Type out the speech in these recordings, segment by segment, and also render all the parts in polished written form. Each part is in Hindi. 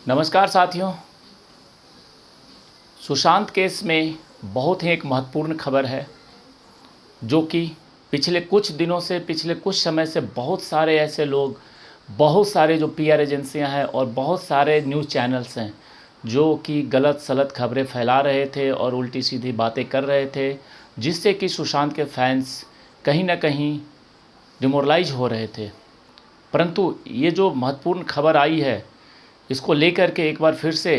नमस्कार साथियों। सुशांत केस में बहुत ही एक महत्वपूर्ण खबर है जो कि पिछले कुछ दिनों से, पिछले कुछ समय से बहुत सारे ऐसे लोग, बहुत सारे जो पीआर एजेंसियां हैं और बहुत सारे न्यूज़ चैनल्स हैं जो कि गलत सलत खबरें फैला रहे थे और उल्टी सीधी बातें कर रहे थे, जिससे कि सुशांत के फैंस कहीं ना कहीं डिमोरलाइज हो रहे थे। परंतु ये जो महत्वपूर्ण खबर आई है, इसको लेकर के एक बार फिर से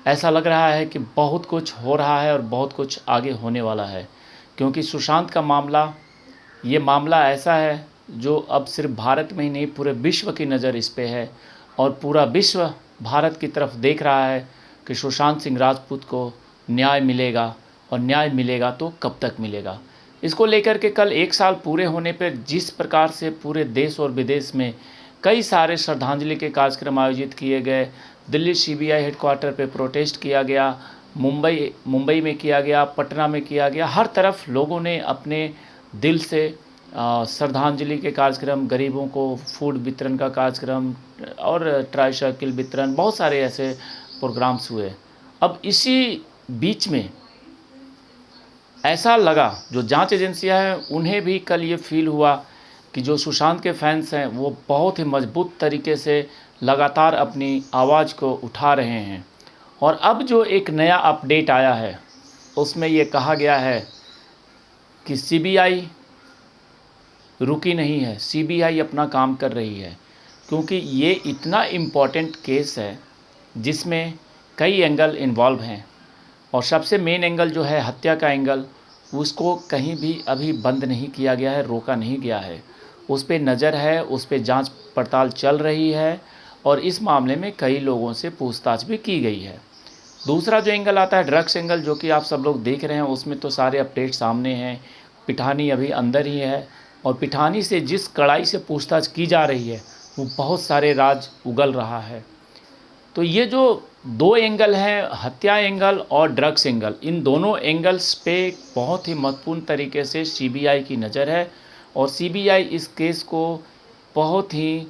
ऐसा लग रहा है कि बहुत कुछ हो रहा है और बहुत कुछ आगे होने वाला है, क्योंकि सुशांत का मामला, ये मामला ऐसा है जो अब सिर्फ भारत में ही नहीं, पूरे विश्व की नज़र इस पे है और पूरा विश्व भारत की तरफ देख रहा है कि सुशांत सिंह राजपूत को न्याय मिलेगा, और न्याय मिलेगा तो कब तक मिलेगा। इसको लेकर के कल 1 साल पूरे होने पर जिस प्रकार से पूरे देश और विदेश में कई सारे श्रद्धांजलि के कार्यक्रम आयोजित किए गए, दिल्ली सीबीआई हेडक्वार्टर पे प्रोटेस्ट किया गया, मुंबई में किया गया, पटना में किया गया, हर तरफ लोगों ने अपने दिल से श्रद्धांजलि के कार्यक्रम, गरीबों को फूड वितरण का कार्यक्रम और ट्राईसाइकिल वितरण, बहुत सारे ऐसे प्रोग्राम्स हुए। अब इसी बीच में ऐसा लगा, जो जांच एजेंसियां हैं उन्हें भी कल ये फील हुआ कि जो सुशांत के फैंस हैं वो बहुत ही मजबूत तरीके से लगातार अपनी आवाज़ को उठा रहे हैं। और अब जो एक नया अपडेट आया है उसमें ये कहा गया है कि सीबीआई रुकी नहीं है, सीबीआई अपना काम कर रही है, क्योंकि ये इतना इम्पॉर्टेंट केस है जिसमें कई एंगल इन्वॉल्व हैं। और सबसे मेन एंगल जो है हत्या का एंगल, उसको कहीं भी अभी बंद नहीं किया गया है, रोका नहीं गया है, उस पे नज़र है, उस पे जांच पड़ताल चल रही है और इस मामले में कई लोगों से पूछताछ भी की गई है। दूसरा जो एंगल आता है ड्रग्स एंगल, जो कि आप सब लोग देख रहे हैं, उसमें तो सारे अपडेट सामने हैं। पिठानी अभी अंदर ही है और पिठानी से जिस कड़ाई से पूछताछ की जा रही है वो बहुत सारे राज उगल रहा है। तो ये जो 2 एंगल हैं, हत्या एंगल और ड्रग्स एंगल, इन दोनों एंगल्स पे बहुत ही महत्वपूर्ण तरीके से सीबीआई की नज़र है और सीबीआई इस केस को बहुत ही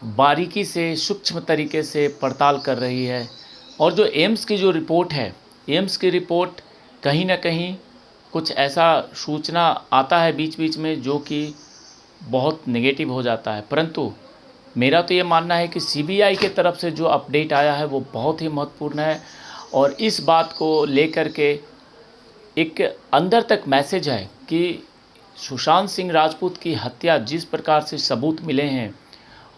बारीकी से, सूक्ष्म तरीके से पड़ताल कर रही है। और जो एम्स की जो रिपोर्ट है, एम्स की रिपोर्ट कहीं ना कहीं कुछ ऐसा सूचना आता है बीच बीच में जो कि बहुत नेगेटिव हो जाता है, परंतु मेरा तो ये मानना है कि सीबीआई के तरफ से जो अपडेट आया है वो बहुत ही महत्वपूर्ण है। और इस बात को लेकर के एक अंदर तक मैसेज है कि सुशांत सिंह राजपूत की हत्या, जिस प्रकार से सबूत मिले हैं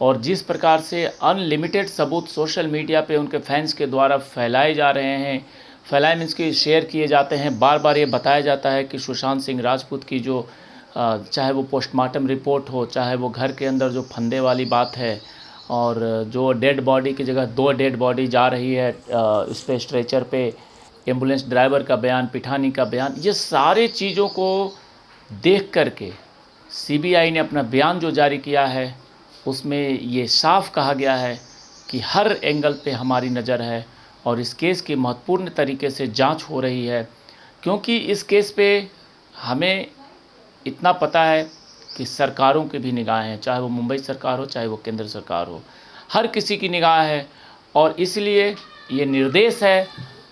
और जिस प्रकार से अनलिमिटेड सबूत सोशल मीडिया पे उनके फैंस के द्वारा फैलाए जा रहे हैं, फैलाए मीन्स के शेयर किए जाते हैं, बार बार ये बताया जाता है कि सुशांत सिंह राजपूत की जो चाहे वो पोस्टमार्टम रिपोर्ट हो, चाहे वो घर के अंदर जो फंदे वाली बात है, और जो डेड बॉडी की जगह 2 डेड बॉडी जा रही है इस पे स्ट्रेचर पे, एम्बुलेंस ड्राइवर का बयान, पिठानी का बयान, ये सारे चीज़ों को देख करके सीबीआई ने अपना बयान जो जारी किया है उसमें ये साफ कहा गया है कि हर एंगल पे हमारी नज़र है और इस केस की महत्वपूर्ण तरीके से जांच हो रही है। क्योंकि इस केस पे हमें इतना पता है कि सरकारों की भी निगाहें हैं, चाहे वो मुंबई सरकार हो, चाहे वो केंद्र सरकार हो, हर किसी की निगाह है। और इसलिए ये निर्देश है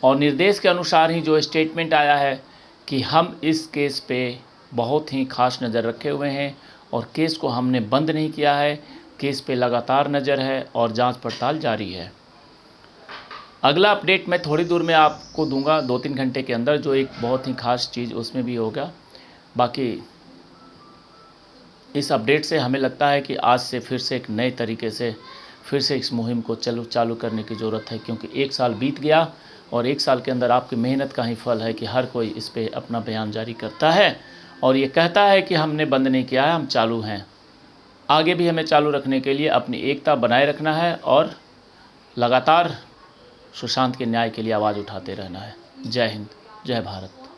और निर्देश के अनुसार ही जो स्टेटमेंट आया है कि हम इस केस पे बहुत ही खास नज़र रखे हुए हैं और केस को हमने बंद नहीं किया है, केस पे लगातार नज़र है और जांच पड़ताल जारी है। अगला अपडेट मैं थोड़ी दूर में आपको दूंगा, 2-3 घंटे के अंदर, जो एक बहुत ही खास चीज़ उसमें भी होगा। बाकी इस अपडेट से हमें लगता है कि आज से फिर से एक नए तरीके से फिर से इस मुहिम को चालू करने की ज़रूरत है, क्योंकि 1 साल बीत गया और 1 साल के अंदर आपकी मेहनत का ही फल है कि हर कोई इस पे अपना बयान जारी करता है और ये कहता है कि हमने बंद नहीं किया है, हम चालू हैं। आगे भी हमें चालू रखने के लिए अपनी एकता बनाए रखना है और लगातार सुशांत के न्याय के लिए आवाज़ उठाते रहना है। जय हिंद, जय भारत।